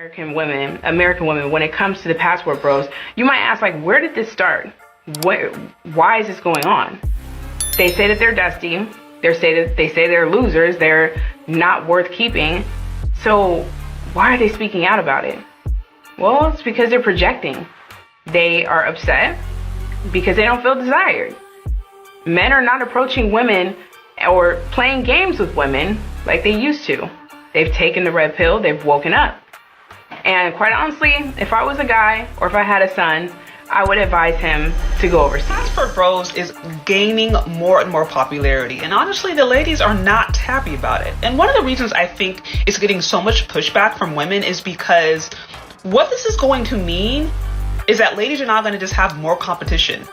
American women, when it comes to the passport bros, you might ask, like, where did this start? Why is this going on? They say that they're dusty. They say they're losers. They're not worth keeping. So why are they speaking out about it? Well, it's because they're projecting. They are upset because they don't feel desired. Men are not approaching women or playing games with women like they used to. They've taken the red pill. They've woken up. And quite honestly, if I was a guy or if I had a son, I would advise him to go overseas. Passport bros is gaining more and more popularity, and honestly, the ladies are not happy about it. And one of the reasons I think it's getting so much pushback from women is because what this is going to mean is that ladies are not going to just have more competition.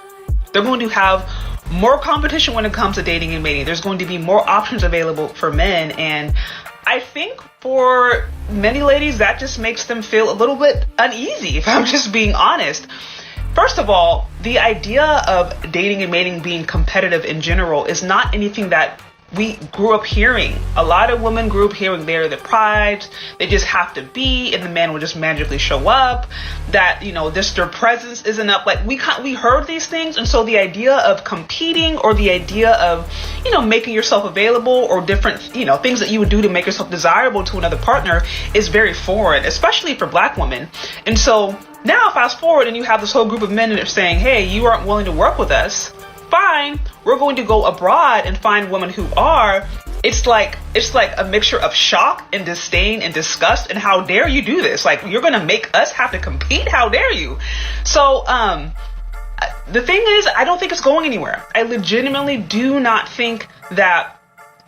They're going to have more competition when it comes to dating and mating. There's going to be more options available for men, and I think for many ladies that just makes them feel a little bit uneasy, if I'm just being honest. First of all, the idea of dating and mating being competitive in general is not anything that we grew up hearing. A lot of women grew up hearing they're the prize, they just have to be, and the man will just magically show up, that, you know, just their presence isn't up. Like, we heard these things, and so the idea of competing or the idea of, you know, making yourself available or different, you know, things that you would do to make yourself desirable to another partner is very foreign, especially for Black women. And so now fast forward and you have this whole group of men that are saying, hey, you aren't willing to work with us. Fine, we're going to go abroad and find women who are. It's like a mixture of shock and disdain and disgust. And how dare you do this? Like, you're going to make us have to compete? How dare you? So, the thing is, I don't think it's going anywhere. I legitimately do not think that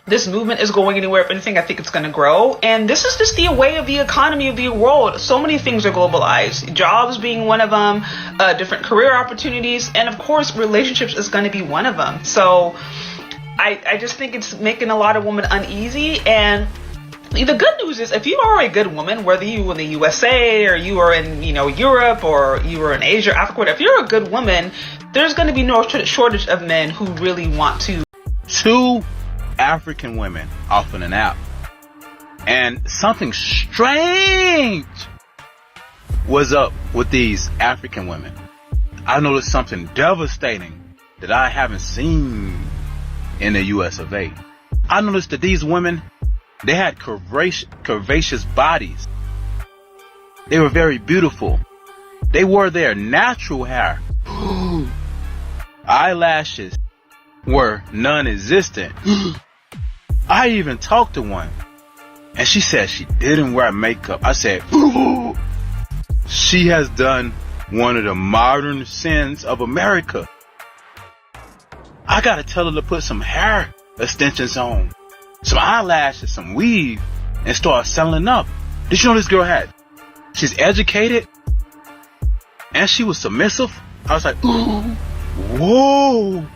this movement is going anywhere. If anything, I think it's going to grow. And this is just the way of the economy of the world. So many things are globalized. Jobs being one of them, different career opportunities, and of course, relationships is going to be one of them. So I just think it's making a lot of women uneasy. And the good news is, if you are a good woman, whether you in the USA or you are in, you know, Europe or you are in Asia, Africa, if you're a good woman, there's going to be no shortage of men who really want to. Two African women off in an app, and something strange was up with these African women. I noticed something devastating that I haven't seen in the US of A. I noticed that these women, they had curvaceous bodies. They were very beautiful. They wore their natural hair. Eyelashes were non-existent. I even talked to one, and she said she didn't wear makeup. I said, ooh, she has done one of the modern sins of America. I gotta tell her to put some hair extensions on, some eyelashes, some weave, and start selling up. Did you know this girl had? She's educated, and she was submissive. I was like, ooh, whoa.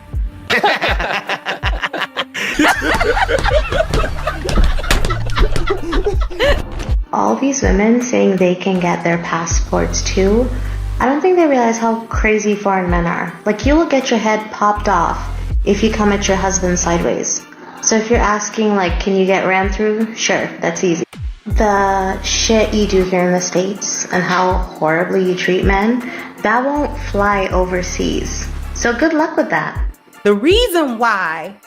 All these women saying they can get their passports too, I don't think they realize how crazy foreign men are. Like, you will get your head popped off if you come at your husband sideways. So if you're asking, like, can you get ran through? Sure, that's easy. The shit you do here in the States and how horribly you treat men, that won't fly overseas. So good luck with that. The reason why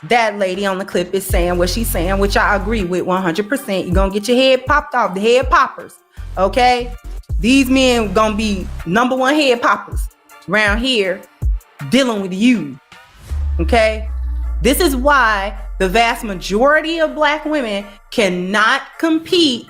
that lady on the clip is saying what she's saying, which I agree with 100%, you're gonna get your head popped off, the head poppers, okay? These men gonna be number one head poppers around here dealing with you, okay? This is why the vast majority of Black women cannot compete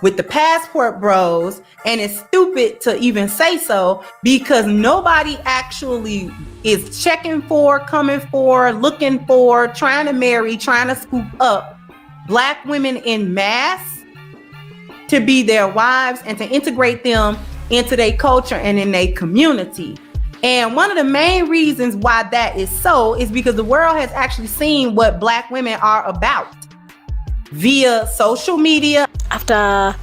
with the passport bros, and it's stupid to even say so, because nobody actually is checking for, coming for, looking for, trying to marry, trying to scoop up Black women in mass to be their wives and to integrate them into their culture and in their community. And one of the main reasons why that is so is because the world has actually seen what Black women are about via social media. After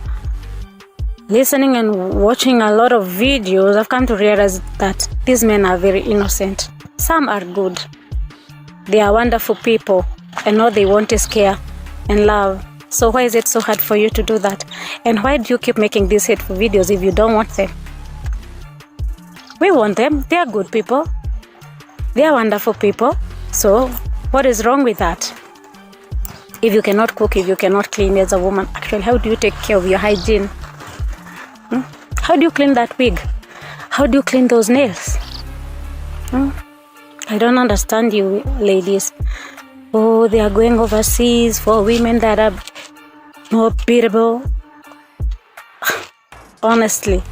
listening and watching a lot of videos, I've come to realize that these men are very innocent. Some are good. They are wonderful people, and all they want is care and love. So why is it so hard for you to do that? And why do you keep making these hateful videos if you don't want them? We want them. They are good people. They are wonderful people. So what is wrong with that? If you cannot cook, if you cannot clean as a woman, actually, how do you take care of your hygiene? How do you clean that wig? How do you clean those nails? I don't understand you ladies. Oh, they are going overseas for women that are more beatable. Honestly,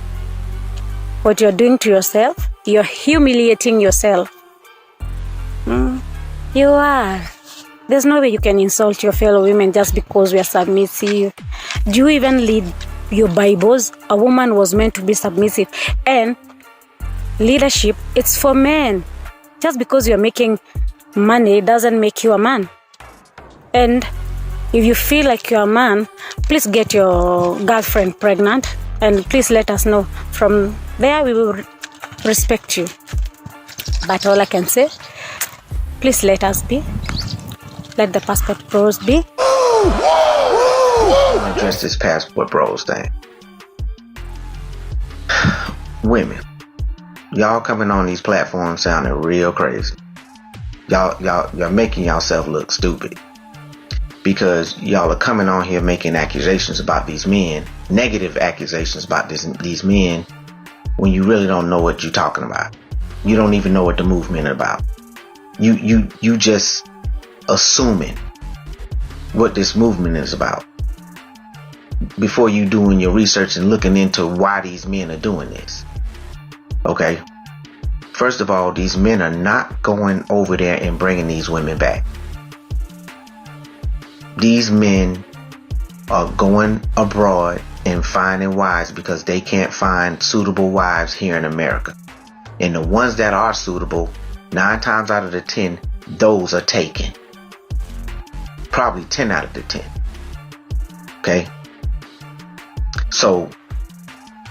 what you're doing to yourself, you're humiliating yourself. You are. There's no way you can insult your fellow women just because we are submissive. Do you even read your Bibles? A woman was meant to be submissive. And leadership, it's for men. Just because you're making money doesn't make you a man. And if you feel like you're a man, please get your girlfriend pregnant and please let us know. From there, we will respect you. But all I can say, please let us be. Let the passport bros be. Address this passport bros thing. Women, y'all coming on these platforms sounding real crazy. Y'all making yourself look stupid because y'all are coming on here making accusations about these men, negative accusations about these men, when you really don't know what you're talking about. You don't even know what the movement is about. You just assuming what this movement is about before you doing your research and looking into why these men are doing this. Okay, first of all, these men are not going over there and bringing these women back. These men are going abroad and finding wives because they can't find suitable wives here in America. And the ones that are suitable, 9 times out of the 10, those are taken. Probably 10 out of the 10. Okay? So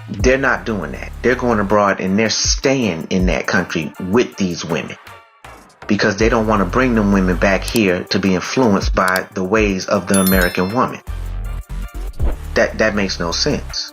they're not doing that. They're going abroad and they're staying in that country with these women because they don't want to bring them women back here to be influenced by the ways of the American woman. That makes no sense.